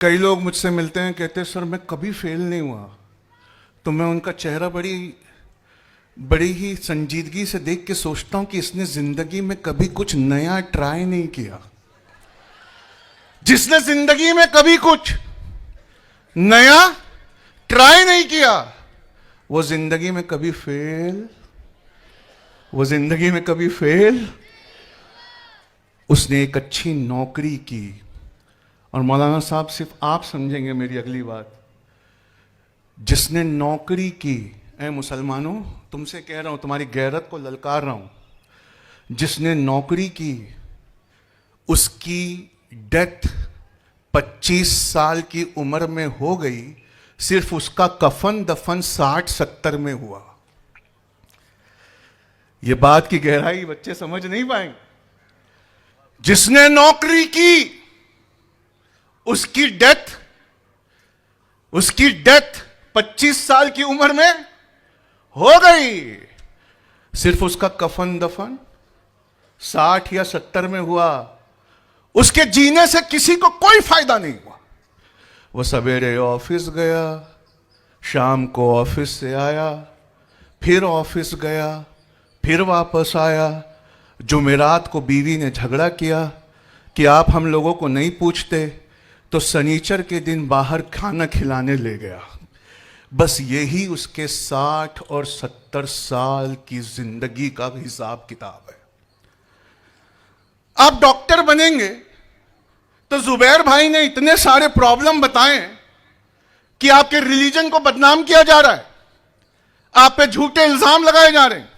कई लोग मुझसे मिलते हैं, कहते हैं सर मैं कभी फेल नहीं हुआ। तो मैं उनका चेहरा बड़ी बड़ी ही संजीदगी से देख के सोचता हूं कि इसने जिंदगी में कभी कुछ नया ट्राई नहीं किया। जिसने जिंदगी में कभी कुछ नया ट्राई नहीं किया वो जिंदगी में कभी फेल उसने एक अच्छी नौकरी की। और मौलाना साहब सिर्फ आप समझेंगे मेरी अगली बात, जिसने नौकरी की, ऐ मुसलमानों तुमसे कह रहा हूं, तुम्हारी गैरत को ललकार रहा हूं, जिसने नौकरी की उसकी डेथ 25 साल की उम्र में हो गई, सिर्फ उसका कफन दफन 60-70 में हुआ। यह बात की गहराई बच्चे समझ नहीं पाएंगे। जिसने नौकरी की उसकी डेथ 25 साल की उम्र में हो गई, सिर्फ उसका कफन दफन 60 या 70 में हुआ। उसके जीने से किसी को कोई फायदा नहीं हुआ। वो सवेरे ऑफिस गया, शाम को ऑफिस से आया, फिर ऑफिस गया, फिर वापस आया। जुमेरात को बीवी ने झगड़ा किया कि आप हम लोगों को नहीं पूछते, तो शनिचर के दिन बाहर खाना खिलाने ले गया। बस यही उसके 60 और 70 साल की जिंदगी का हिसाब किताब है। आप डॉक्टर बनेंगे तो जुबैर भाई ने इतने सारे प्रॉब्लम बताए कि आपके रिलीजन को बदनाम किया जा रहा है, आप पे झूठे इल्जाम लगाए जा रहे हैं,